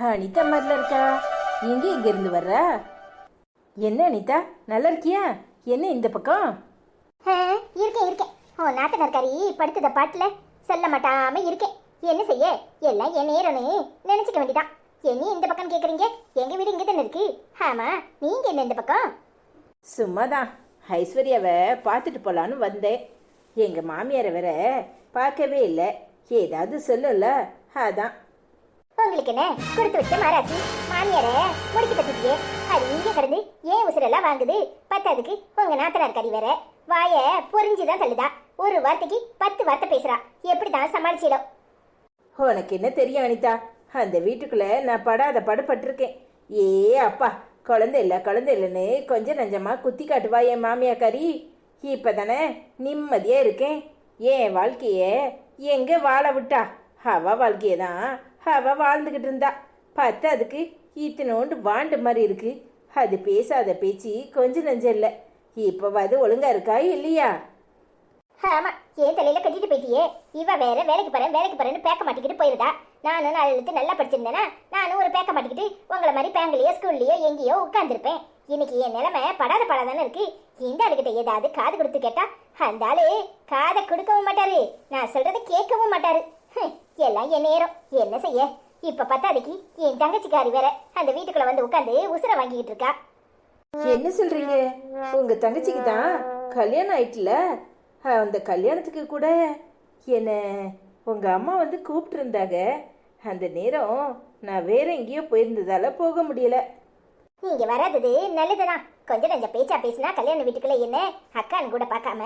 அனிதா மாதிரில இருக்கா? இங்க இருந்து வர்ற? என்ன அனிதா, நல்லா இருக்கியா? என்ன இந்த பக்கம்? இருக்கேன் இருக்கேன். ஓ நாத்தனார் கறி படுத்துத பாட்டுல சொல்ல மாட்டாம இருக்கேன். என்ன செய்ய, எல்லாம் என் நேரம்னு நினைச்சுக்க வேண்டியதான். என்ன இந்த பக்கம் கேக்குறீங்க? எங்க வீடு இங்க தானே இருக்கு. ஆமா, நீங்க என்ன இந்த பக்கம்? சும்மாதான் ஐஸ்வர்யாவை பார்த்துட்டு போலான்னு வந்தேன். எங்க மாமியாரை வேற பார்க்கவே இல்லை, ஏதாவது சொல்லல, அதான். உங்களுக்கு என்ன கொடுத்து வச்ச மராசி மாமியார முடிக்க பத்திட்டியே. அது இங்க கிடந்து ஏன் உசுரெல்லாம் வாங்குது? பத்தாதுக்கு உங்க நாத்தனார் கறி வேற வாய பொறிஞ்சுதான் தள்ளுதா. ஒரு வார்த்தைக்கு 10 வார்த்தை பேசுறா. எப்படிதான் சமாளிச்சிடும்? உனக்கு என்ன தெரியும் அனிதா, அந்த வீட்டுக்குள்ள நான் படாத படுபட்டிருக்கேன். ஏ அப்பா, குழந்தை இல்லைன்னு கொஞ்சம் நஞ்சமா குத்தி காட்டுவா என் மாமியாக்காரி. இப்பதானே நிம்மதியா இருக்கேன். என் வாழ்க்கைய எங்க வாழ விட்டா? அவ வாழ்க்கையதான் அவ வாழ்ந்துகிட்டு இருந்தா. பத்தாதுக்கு இத்தனோண்டு வாண்டு மாதிரி இருக்கு. அது பேசாத பேச்சு கொஞ்சம் நஞ்சம் இல்லை. இப்பவாது ஒழுங்கா இருக்கா இல்லையா? ஆமா, ஏன் தலையில கட்டிட்டு போயிட்டியே. இவ வேற வேலைக்கு போறேன்னு பேக்க மாட்டிக்கிட்டு போயிருதா. நானும் நாலு எழுத்து நல்லா படிச்சிருந்தேன்னா நானும் ஒரு பேக்க மாட்டிக்கிட்டு உங்களை மாதிரி பேங்க்லயோ ஸ்கூல்லயோ எங்கேயோ உட்காந்துருப்பேன். இன்னைக்கு என் நிலைமை படாத படாதானே இருக்கு. இந்த ஆளுகிட்ட ஏதாவது காது கொடுத்து கேட்டா அந்த ஆளு காதை கொடுக்கவும் மாட்டாரு, நான் சொல்றதை கேட்கவும் மாட்டாரு. எல்லாம் என் நேரம். என்ன செய்ய? இப்ப பத்தாதுக்கு என் தங்கச்சிக்காரி வேற அந்த வீட்டுக்குள்ள வந்து உட்காந்து உசுர வாங்கிட்டு இருக்கா. என்ன சொல்றீங்க? உங்க தங்கச்சிக்கு தான் கல்யாணம் ஆயிட்டுல? அந்த கல்யாணத்துக்கு கூட என்ன உங்க அம்மா வந்து கூப்பிட்டு இருந்தாங்க. அந்த நேரம் நான் வேற எங்கேயோ போயிருந்ததால போக முடியல. நீங்க வராதது நல்லதுதான். கொஞ்சம் கொஞ்சம் பேச்சா பேசினா கல்யாண வீட்டுக்குள்ள என்ன அக்கான்னு கூட பார்க்காம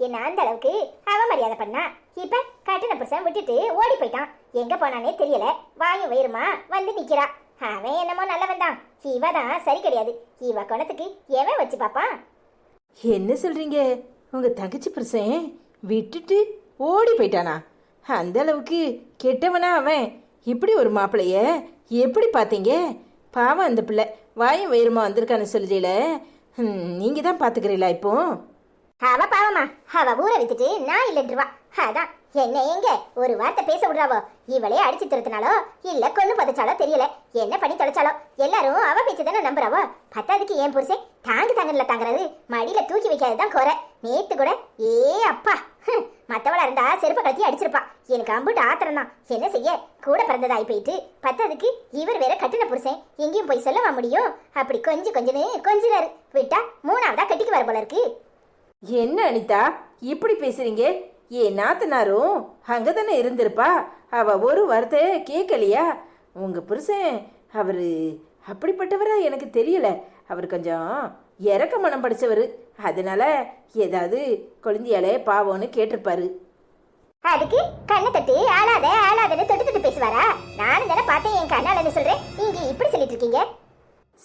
என்ன அந்த அளவுக்கு அவமரியாதை பண்ணா. இப்ப கட்டின புருஷன் விட்டுட்டு ஓடி போயிட்டான். எங்க போனானே தெரியல. வாயும் வயிறுமா வந்து நிக்கிறா. அவன் என்னமோ நல்லவன் தான். இவ தான் சரி கிடையாது. இவ குணத்துக்கு எவன் வச்சு பாப்பான்? என்ன சொல்றீங்க? உங்க தங்கச்சி புருஷன் விட்டுட்டு ஓடி போயிட்டானா? அந்த அளவுக்கு கெட்டவனா அவன்? இப்படி ஒரு மாப்பிளைய எப்படி பார்த்தீங்க? பாவம் அந்த பிள்ளை வாயும் வயிறுமா வந்திருக்கான்னு சொல்றீல, நீங்க தான் பாத்துக்கிறீங்களா இப்போ? அவ பாவமா, அவ ஊரை வித்துட்டு நான் இல்லைன்றவா. அதான் என்ன எங்க ஒரு வார்த்தை பேச விடுறாவோ. இவளே அடிச்சு திருத்தினாலோ இல்ல கொண்டு பதச்சாலோ தெரியல. என்ன பண்ணி தொலைச்சாலோ எல்லாரும் அவ பேச்சு தானே நம்புறாவோ. பத்தாதுக்கு ஏன் புருஷன் தாங்கல தாங்குறது, மடியில தூக்கி வைக்காதுதான் குறை. நேத்து கூட ஏ அப்பா, மத்தவளா இருந்தா செருப்ப கட்டி அடிச்சிருப்பா. எனக்கு அம்புட்டு ஆத்திரம் தான். என்ன செய்ய, கூட பிறந்ததாய் போயிட்டு பத்தாதுக்கு இவர் வேற கட்டின புருஷன், எங்கேயும் போய் சொல்லவா முடியும்? அப்படி கொஞ்சினாரு விட்டா 3ஆவதா கட்டிக்கு வர போல இருக்கு. என்ன அனிதா இப்படி பேசுறீங்க? ஏன் நாத்தனாரும் அங்கதானே இருந்திருப்பா. அவ ஒரு வார்த்தை கேட்கலையா? உங்க புருஷன் அவரு அப்படிப்பட்டவரா எனக்கு தெரியல. அவர் கொஞ்சம் இறக்க மனம் படிச்சவர். அதனால ஏதாவது கொழுந்தியாலே பாவம்னு கேட்டிருப்பாரு. அதுக்கு கண்ணை தட்டி ஆளாதன்னு தொட்டு பேசுவாரா? நானும் தானே பார்த்தேன் என் கண்ணாலன்னு சொல்றேன். நீங்க இப்படி சொல்லிட்டு இருக்கீங்க.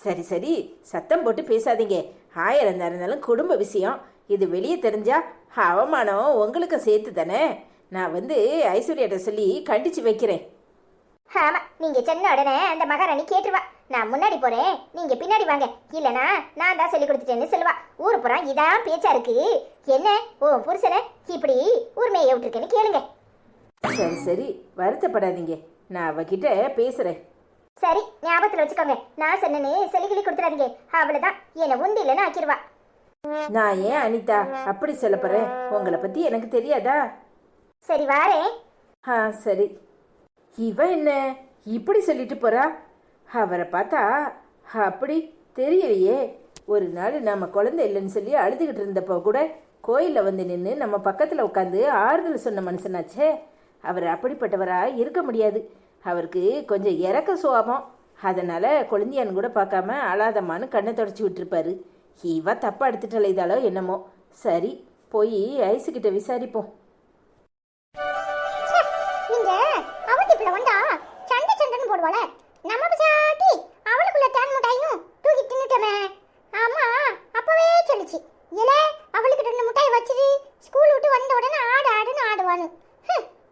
சரி சரி, சத்தம் போட்டு பேசாதீங்க. 1000 இருந்தாலும் குடும்ப விஷயம். இது வெளியே தெரிஞ்சா அவமானம் உங்களுக்கு சேர்த்து தானே. நான் வந்து ஐஸ்வர்யாட்ட சொல்லி கண்டிச்சு வைக்கிறேன். ஆமா, நீங்க சொன்ன உடனே அந்த மகாராணி கேட்டுருவா. நான் முன்னாடி போறேன், நீங்க பின்னாடி வாங்க, இல்லனா நான் தான் சொல்லி கொடுத்துட்டேன்னு சொல்லுவா. ஊரு புறம் இதான் பேச்சா இருக்கு. என்ன ஓ புருஷனை இப்படி ஊர்மையை விட்டுருக்கேன்னு கேளுங்க. சரி சரி, வருத்தப்படாதீங்க, நான் அவகிட்ட பேசுறேன். சரி, ஞாபகத்துல வச்சுக்கோங்க. நான் சொன்னேன்னு சொல்லி கொடுத்துடாதீங்க. அவ்வளவுதான், என்ன உண்டு இல்லைன்னு ஆக்கிடுவா. நான் ஏன் அனிதா அப்படி சொல்ல போறேன்? உங்களை பத்தி எனக்கு தெரியாதா? சரி வாரேன். சரி. இவ என்ன இப்படி சொல்லிட்டு போறா? அவரை பார்த்தா அப்படி தெரியலையே. ஒரு நாள் நம்ம குழந்தை இல்லைன்னு சொல்லி அழுதுகிட்டு இருந்தப்போ கூட கோயிலில் வந்து நின்று நம்ம பக்கத்தில் உட்காந்து ஆறுதல் சொன்ன மனுஷனாச்சே. அவர் அப்படிப்பட்டவரா இருக்க முடியாது. அவருக்கு கொஞ்சம் இறக்க சுவாபம். அதனால குழந்தையான்னு கூட பார்க்காம அழாதம்மான்னு கண்ணை தொடச்சி விட்டுருப்பாரு. இவ தப்பா எடுத்துட்டு இதாலோ என்னமோ. சரி, போய் ஐசுகிட்ட விசாரிப்போம். நீங்க அவதிக்குள்ள வந்தா சண்டைன்னு போடுவாளே, நம்ம பிசாட்டி அவளுக்குள்ள டேன் முட்டாயும் தூக்கி தின்னுட்டமே. ஆமா, அப்பவே சொல்லிச்சு, இல்ல அவளுக்கு 2 முட்டாய் வச்சிரு, ஸ்கூல் விட்டு வந்த உடனே ஆடுன்னு ஆடுவானு.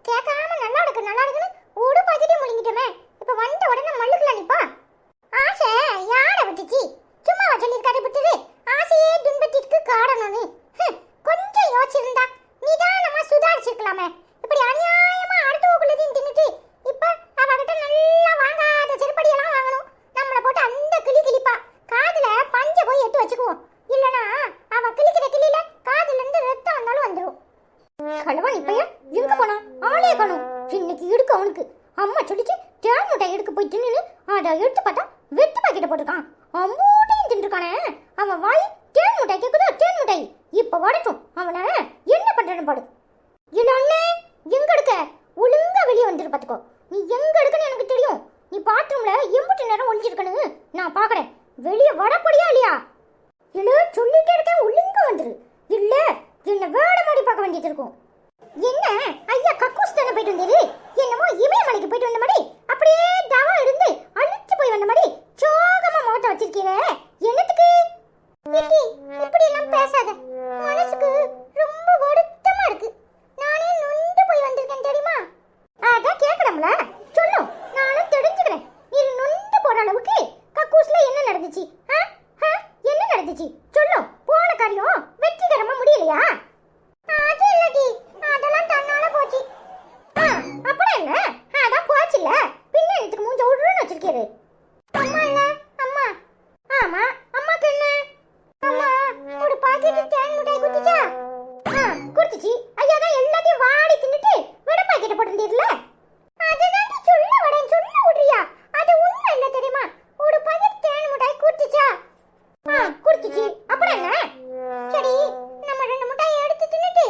கேட்காம நல்லா இருக்குன்னு ஒரு பாக்கெட்டே முழுங்கிட்டமே. இப்ப வந்த உடனே மல்லுக்குள்ள நிப்பா. ஆசை யார விட்டுச்சு? சும்மா சொல்லிருக்காரு விட்டுரு. ஆசையே துன்பத்திற்கு காரணம்னு கொஞ்சம் யோசிச்சிருந்தா நிதானமா சுதாரிச்சிருக்கலாமே. இப்படி அநியாயமா அடுத்தவங்களுக்கும் தின்னுட்டு இப்ப அவகிட்ட நல்லா வாங்காத செருப்படியெல்லாம் போய் தின்னு அதை எடுத்து பார்த்தா வெட்டு பாக்கெட்ட போட்டிருக்கான். அம்மூட்டையும் தின்றுருக்கானே. அவன் வாய் தேன் முட்டாய் கேட்குதோ தேன் முட்டாய். இப்ப வரட்டும் அவனை என்ன பண்றேன்னு பாடு. இல்ல அண்ணே எங்க எடுக்க? ஒழுங்கா வெளியே வந்துரு பாத்துக்கோ. நீ எங்க எடுக்கன்னு எனக்கு தெரியும். நீ பாத்ரூம்ல எம்புட்டு நேரம் ஒளிஞ்சிருக்கனு நான் பாக்குறேன். வெளியே வரப்படியா இல்லையா? இல்ல சொல்லிட்டே இருக்கேன், ஒழுங்கா வந்துரு. இல்ல என்ன வேட மாதிரி பார்க்க வேண்டியது இருக்கும். என்ன ஐயா கக்கூஸ் தானே போயிட்டு வந்தீரு? என்னமோ இமயமலைக்கு போயிட்டு வந்த மாதிரி அப்படியே தவம் இருந்து அழிச்சு போய் வந்த மாதிரி சோகமா முகத்தை வச்சிருக்கீங்க. என்னத்துக்கு? விக்கி இப்படி எல்லாம் பேசாத. மனசுக்கு ரொம்ப வருத்தமா இருக்கு. நானே நொந்து போய் வந்திருக்கேன் தெரியுமா? அதான் கேட்கணும்ல, சொல்லும் நானும் தெரிஞ்சுக்கிறேன். நீ நொந்து போற அளவுக்கு கக்கூஸ்ல என்ன நடந்துச்சு? என்ன நடந்துச்சு சொல்லும். போன காரியம் வெற்றிகரமா முடியலையா? அது இல்லடி, அதெல்லாம் தன்னால போச்சு. அப்புறம் என்ன? அதான் போச்சுல்ல, பின்ன இதுக்கு மூஞ்ச உருன்னு வச்சிருக்கீரு. அம்மா இல்ல அம்மா. ஆமா அம்மாக்கு என்ன? அம்மா ஒரு பாக்கெட் தேன் மிட்டாய் குடுத்துச்சா? குடுத்துச்சு. ஐயா தான் எல்லாத்தையும் வாடி தின்னுட்டு விட பாக்கெட் போட்டுருந்தீர்ல. அதுதான் சொல்ல வரேன், சொல்ல விடுறியா? அது உண்மை இல்ல தெரியுமா? ஒரு பாக்கெட் தேன் மிட்டாய் குடுத்துச்சா? குடுத்துச்சு. அப்புறம் என்ன? சரி நம்ம 2 மிட்டாய் எடுத்து தின்னுட்டு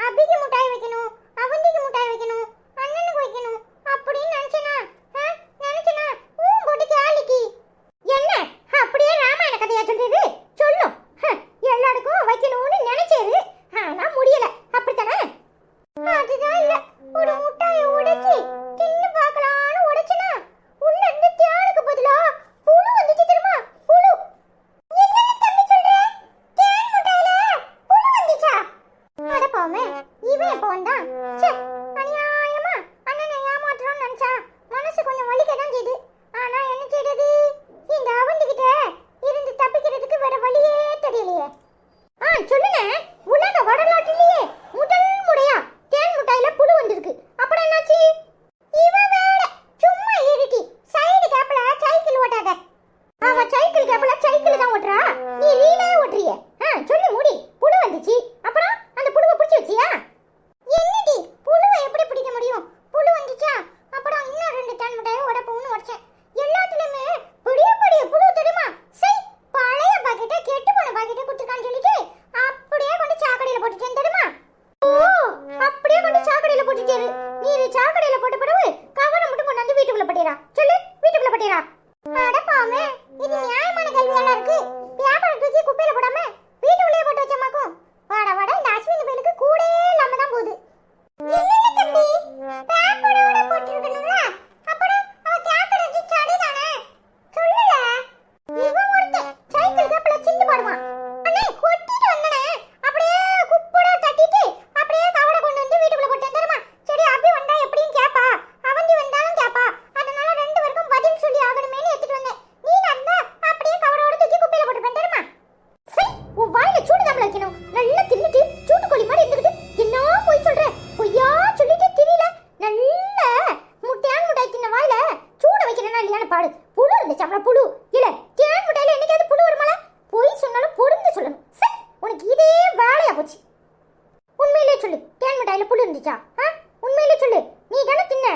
அபிக்கு மிட்டாய் வைக்கணும், அவந்திக்கு மிட்டாய் வைக்கணும், அண்ணனுக்கு வைக்கணும் அப்படின்னு நினைச்சனா? நினைச்சனா போட்டு கேளிக்கு என்ன அப்படியே ராமாயண கதையா சொல்றது? சொல்லும் எல்லாருக்கும் வைக்கணும்னு நினைச்சது, ஆனா முடியல. அப்படித்தானே? அதுதான் இல்ல, ஒரு முட்டாயை உடைச்சி தின்னு பார்க்கலாம்னு உடைச்சனா உள்ள இருந்து தேனுக்கு பதிலா புழு வந்துச்சு தெரியுமா? புழு. என்ன தம்பி சொல்ற? தேன் முட்டையில புழு வந்துச்சா? அட போமே, இவன் எப்ப வந்தான்? ச்சே, அநியாயமா அண்ணனை ஏமாத்துறோம்னு நினைச்சா மனசு கொஞ்சம் வலிக்கதான் செய்யுது. ஆனா என்ன செய்யறது? இந்த அவந்திக்கிட்ட இருந்து தப்பிக்கிறதுக்கு வேற வழியே தெரியலையே. சொல்லுங்க. உலக வரலாற்றிலேயே முதல் முறையா தேன் முட்டாயில புழு வந்திருக்கு. அப்புறம் என்னாச்சு? இவன் வேற சும்மா ஏறிட்டி சைடு கேப்ல சைக்கிள் ஓட்டாத. அவன் சைக்கிள் கேப்ல சைக்கிள் தான் ஓட்டுறா, நீ ரீலே ஓட்டுறியே. சொல்லு மூடி. புழு வந்துச்சு. அப்புறம் அந்த புழுவை பிடிச்சி வச்சியா? என்னடி புழுவை எப்படி பிடிக்க முடியும்? புழு வந்துச்சா? அப்புறம் இன்னும் 2 தேன் முட்டாயை உடைப்போம்னு உடைச்சேன். எல்லாத்துலயுமே பெரிய பெரிய புழு தெரியுமா? சை, பழைய பாக்கெட்டை கெட்டு போன பாக்கெட்டை குடுத்துருக்கான்னு சொல்லிட்டு அப்படியே கொண்டு சாக்கடையில போட்டுட்டேன் தெரியுமா? ஓ, அப்படியே கொண்டு சாக்கடையில போட்டுட்டேரு. நீ சாக்கடையில போட்ட பிறகு கவரை மட்டும் கொண்டு வந்து வீட்டுக்குள்ள பட்டியரா. சொல்லு, வீட்டுக்குள்ள பட்டியரா. அட பாமே, இது நியாயமான கேள்வியா இருக்கு. வியாபாரம் தூக்கி குப்பையில போடாம வீட்டுக்குள்ளேயே போட்டு வச்சமாக்கும். வாட வாட இந்த அஸ்வினி பேருக்கு கூட இல்லாம தான் போகுது. இல்ல தம்பி, பேப்பரோட போட்டுருக்கணும்ல. அப்புறம் அவ கேக்குறது சரிதானே? சொல்லல. இவன் ஒருத்தன் சைக்கிள் கேப்ல சிந்து பாடுவான். அண்ணே கொட்டிட்டு வந்தனே அப்படியே குப்போட தட்டிட்டு அப்படியே கவரை கொண்டு வந்து வீட்டுக்குள்ள போட்டேன் தெரியுமா? சரி அபி வந்தா எப்படியும் கேப்பா, அவந்தி வந்தாலும் கேப்பா. அதனால 2 பேருக்கும் பதில் சொல்லி ஆகணுமேனு எடுத்துட்டு வந்தேன். நீ நடந்தா அப்படியே கவரோட தூக்கி குப்பையில போட்டுப்பேன் தெரியுமா? சை, உன் வாயில சூடு தான் வைக்கணும். நல்லா தின்னுட்டு சூட்டு கோழி மாதிரி இருந்துட்டு என்ன போய் சொல்ற? பொய்யா சொல்லிட்டு தெரியல. நல்ல முட்டையான் முட்டாய் தின்ன வாயில சூட வைக்கிறேன்னா இல்லையான்னு பாடு. புழு இருந்துச்சு. அப்புறம் புழு இல்ல தேன் முட்டையில என்னைக்காவது புழு வருமால? பொய் சொன்னாலும் பொருந்து சொல்லணும். சை, உனக்கு இதே வேலையா போச்சு. உண்மையிலே சொல்லு, தேன் மிட்டாயில புழு இருந்துச்சா? உண்மையிலே சொல்லு, நீ தானே தின்ன?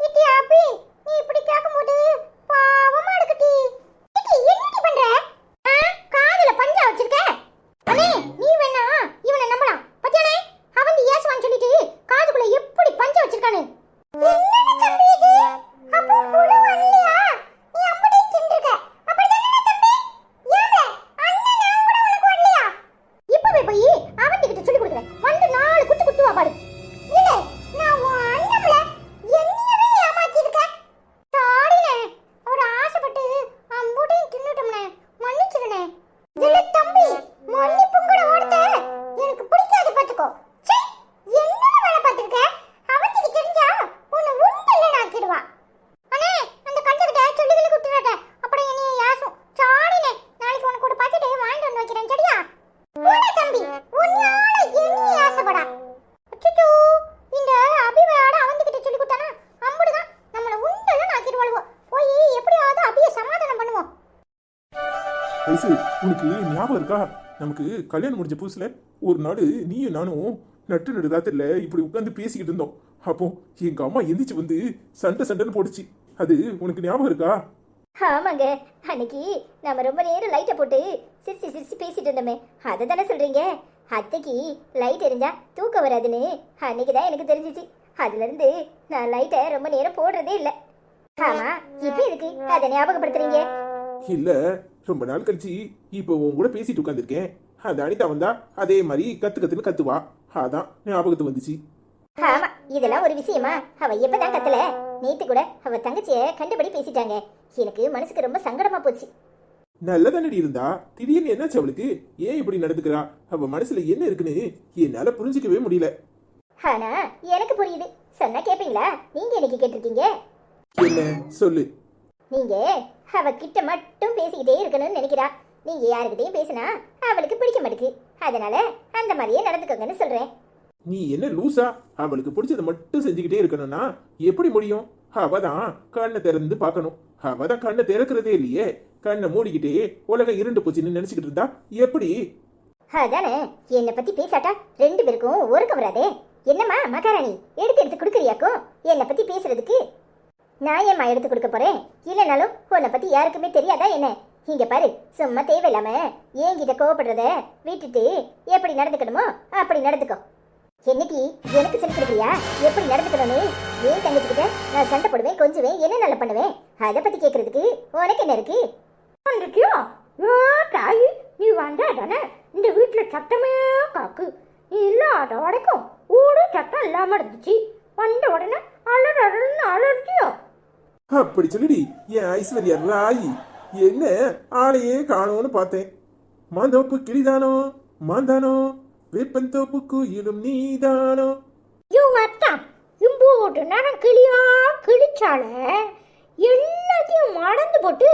இட்டி அப்பி, நீ இப்படி கேட்கும்போது பாவமா இருக்குடி. இட்டி என்னடி பண்ற? காதுல பஞ்சா வச்சிருக்க? அண்ணே நீ வேணா இவனை நம்பலாம். பத்தியானே அவன் ஏசுவான்னு சொல்லிட்டு காதுக்குள்ள எப்படி பஞ்சா வச்சிருக்கானு. என்னடி தம்பி இது? அப்போ புழு வரலையா? நீ அப்படியே தின்றுக்க. அப்படிதானே தம்பி? ஏங்க அண்ணன் நான் கூட உனக்கு வரலையா? இப்பவே போய் அவன்கிட்ட சொல்லி கொடுக்குறேன். வந்து 4 குத்து குத்துவா பாடு. இல்ல நான் உன் அண்ணன்ல என்னையவே ஏமாத்திருக்க. சாரினே, ஒரு ஆசைப்பட்டு அம்புடையும் தின்னுட்டோம்னே, மன்னிச்சிடுனே. இல்ல தம்பி, மன்னிப்பும் கூட ஓடுத எனக்கு பிடிக்காது பாத்துக்கோ. சே, என்ன வேலை பார்த்திருக்க? அவன்கிட்ட தெரிஞ்சா உன்னை உண்டல்ல நாக்கிடுவா. அண்ணே அந்த கட்டக்கிட்ட சொல்லிகளை குடுத்துறாத. அப்புறம் என்னைய யாசும். சாரினே, நாளைக்கு உனக்கு ஒரு பாக்கெட் வாங்கிட்டு வந்து வைக்கிறேன் சரியா? போடா தம்பி, உன்னால என்னைய ஆசைப்படா. அச்சச்சோ, இந்த அபிவையோட அவன்கிட்ட சொல்லி கொடுத்தானா அம்புடுதான் நம்மள உண்டல்ல நாக்கிடுவாளுவோ. போய் எப்படியாவது அபியை சமாதானம் பண்ணுவோம். வயசு உனக்கு ஞாபகம் இருக்கா? நமக்கு கல்யாணம் முடிஞ்ச புதுசுல ஒரு நாடு நீயும் நானும் நட்டு நடு ராத்திரில இப்படி உட்காந்து பேசிக்கிட்டு இருந்தோம். அப்போ எங்க அம்மா எந்திரிச்சு வந்து சண்டைன்னு போடுச்சு. அது உனக்கு ஞாபகம் இருக்கா? ஆமாங்க, அன்னைக்கு நம்ம ரொம்ப நேரம் லைட்டை போட்டு சிரிச்சு சிரிச்சு பேசிட்டு இருந்தோமே, அதை தானே சொல்றீங்க? அத்தைக்கு லைட் எரிஞ்சா தூக்கம் வராதுன்னு அன்னைக்கு தான் எனக்கு தெரிஞ்சிச்சு. அதுல இருந்து நான் லைட்டை ரொம்ப நேரம் போடுறதே இல்லை. ஆமா, இப்ப எதுக்கு அதை ஞாபகப்படுத்துறீங்க? இல்ல, ரொம்ப நாள் கழிச்சு இப்போ உன் கூட பேசிட்டு உட்காந்துருக்கேன். அந்த அனிதா வந்தா அதே மாதிரி கத்துன்னு கத்துவா, அதான் ஞாபகத்து வந்துச்சு. ஆமா, இதெல்லாம் ஒரு விஷயமா? அவ எப்பதான் கத்தல? நேத்து கூட அவ தங்கச்சிய கண்டபடி பேசிட்டாங்க. எனக்கு மனசுக்கு ரொம்ப சங்கடமா போச்சு. நல்லதானடி இருந்தா, திடீர்னு என்னாச்சு அவளுக்கு? ஏன் இப்படி நடந்துக்கிறா? அவ மனசுல என்ன இருக்குன்னு என்னால புரிஞ்சுக்கவே முடியல. ஆனா எனக்கு புரியுது. சொன்னா கேப்பீங்களா? நீங்க எனக்கு கேட்டிருக்கீங்க. என்ன சொல்லு. நீங்க அவ கிட்ட மட்டும் பேசிக்கிட்டே இருக்கணும்னு நினைக்கிறா. நீங்க யாருக்கிட்டையும் பேசினா அவளுக்கு பிடிக்க மாட்டேங்குது. அதனால அந்த மாதிரியே நடந்துக்கோங்கன்னு சொல்றேன். நீ என்ன லூசா? அவளுக்கு பிடிச்சதை மட்டும் செஞ்சுக்கிட்டே இருக்கணும்னா எப்படி முடியும்? அவதான் கண்ணை திறந்து பார்க்கணும். அவதான் கண்ணை திறக்கிறதே இல்லையே. கண்ணை மூடிக்கிட்டே உலகம் இருண்டு போச்சுன்னு நினைச்சுக்கிட்டு இருந்தா எப்படி? அதானே, என்னை பத்தி பேசாட்டா ரெண்டு பேருக்கும் ஒருக்க வராதே. என்னம்மா மகாராணி, எடுத்து கொடுக்குறியாக்கும் என்னை பத்தி பேசுறதுக்கு? நான் ஏம்மா எடுத்து கொடுக்க போறேன்? இல்லைனாலும் உன்னை பத்தி யாருக்குமே தெரியாதா என்ன? இங்க பாரு, சும்மா தேவையில்லாம என்கிட்ட கோவப்படுறத விட்டுட்டு எப்படி நடந்துக்கணுமோ அப்படி நடந்துக்கோ. என்னைக்கு எனக்கு சொல்லி கொடுக்குறியா எப்படி நடந்துக்கணும்னு? ஏன் தங்கச்சிக்கிட்ட நான் சண்டை போடுவேன், கொஞ்சுவேன், என்ன நல்லா பண்ணுவேன். அதை பத்தி கேட்கறதுக்கு உனக்கு என்ன இருக்கு? வந்துட்டியோ? தாயி, நீ வந்தா தானே இந்த வீட்டுல சத்தமே காக்கு. நீ இல்லாத வரைக்கும் ஊடு சத்தம் இல்லாம இருந்துச்சு. வந்த உடனே அலறன்னு அலர்த்தியோ? அப்படி சொல்லிடி என் ஐஸ்வர்யா ராயி. என்ன ஆளையே காணோன்னு பார்த்தேன். மாந்தோப்பு கிளிதானோ மாந்தானோ, வேப்பந்தோப்பு குயிலும் நீதானோ. அத்தான் இம்போட்டு நேரம் கிளியா கிழிச்சால எல்லாத்தையும் மறந்து போட்டு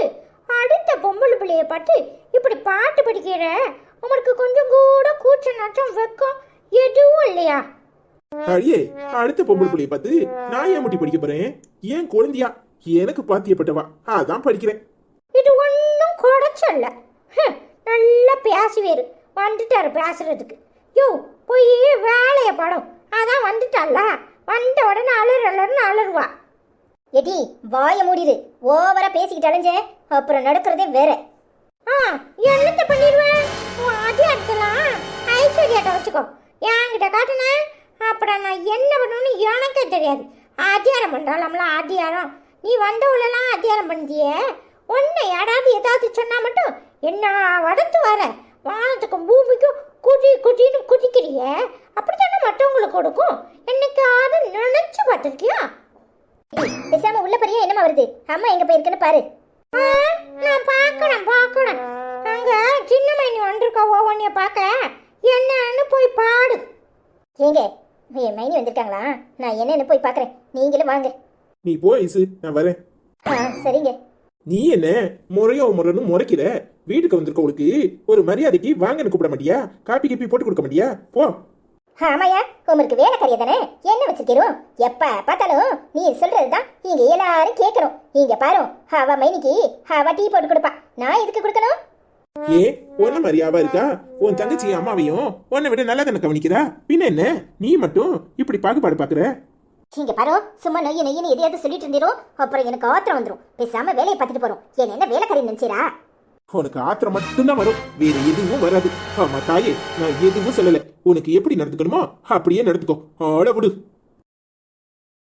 அடுத்த பொம்பளை பிள்ளைய பார்த்து இப்படி பாட்டு படிக்கிற உங்களுக்கு கொஞ்சம் கூட கூச்ச நாச்சம் வெக்கம் எதுவும் இல்லையா? அடியே, அடுத்த பொம்பளை பிள்ளைய பார்த்து நான் ஏன் முட்டி படிக்க போறேன்? ஏன் குழந்தையா? எனக்கு பாத்தியப்பட்டவா, அதான் படிக்கிறேன். இது ஒன்றும் குறைச்சல்ல. நல்லா பேசுவேரு, வந்துட்டாரு பேசுறதுக்கு. யோ, போய் வேலையை படம். அதான் வந்துட்டால, வந்த உடனே அலறலன்னு அலறுவா. எடி வாய மூடிடு. ஓவரா பேசிக்கிட்டு அலைஞ்சே அப்புறம் நடக்கிறதே வேற. என்னத்த பண்ணிடுவேன்? அதே இடத்துலாம் ஐஸ்வர்யாட்ட வச்சுக்கோ. என்கிட்ட காட்டுனேன் அப்புறம் நான் என்ன பண்ணுவேன்னு எனக்கே தெரியாது. அதிகாரம் பண்றாளாம்ல அதிகாரம். நீ வந்தவளெல்லாம் அதிகாரம் பண்ணிட்டியே. உன்னை யாராவது ஏதாவது சொன்னா மட்டும் என்ன வளர்த்து வர வானத்துக்கும் பூமிக்கும் குட்டின்னு குதிக்கிறிய. அப்படித்தானே மற்றவங்களுக்கு கொடுக்கும். என்னைக்காவது நினைச்சு பார்த்துருக்கியா? பேசாம உள்ள பெரிய என்னமா வருது? அம்மா எங்க போயிருக்குன்னு பாரு. நான் பார்க்கணும். அங்க சின்ன மைனி வந்திருக்கா ஒவ்வொன்றைய பார்க்க. என்னன்னு போய் பாடு. ஏங்க, என் மைனி வந்திருக்காங்களா? நான் என்னன்னு போய் பார்க்கறேன். நீங்களும் வாங்க. நீ போ ஐசு, நான் வரேன். சரிங்க. நீ என்ன முறைன்னு முறைக்கிற? வீட்டுக்கு வந்திருக்கவளுக்கு ஒரு மரியாதைக்கு வாங்கன்னு கூப்பிட மாட்டியா? காப்பி கிப்பி போட்டு கொடுக்க மாட்டியா? போ. ஆமாயா, உங்களுக்கு வேலைக்காரியா தானே என்ன வச்சிருக்கிறோம்? எப்ப பார்த்தாலும் நீ சொல்றதுதான் இங்க எல்லாரும் கேட்கணும். இங்க பாரு, அவ மைனிக்கு அவ டீ போட்டு கொடுப்பா. நான் எதுக்கு கொடுக்கணும்? ஏன் உன்ன மரியாவா இருக்கா? உன் தங்கச்சி அம்மாவையும் உன்னை விட நல்லா தானே கவனிக்கிறா. பின்ன என்ன நீ மட்டும் இப்படி பாகுபாடு பாக்குற? இங்க பாரு, சும்மா நொய்யு எதையாவது சொல்லிட்டு இருந்தீரோ அப்புறம் எனக்கு ஆத்திரம் வந்துடும். பேசாம வேலையை பார்த்துட்டு போறோம். என்ன வேலைக்காரி நினைச்சீரா? உனக்கு ஆத்திரம் மட்டும்தான் வரும், வேற எதுவும் வராது. ஆமா தாயே, நான் எதுவும் சொல்லல. உனக்கு எப்படி நடந்துக்கணுமோ அப்படியே நடந்துக்கோ. ஆள விடு.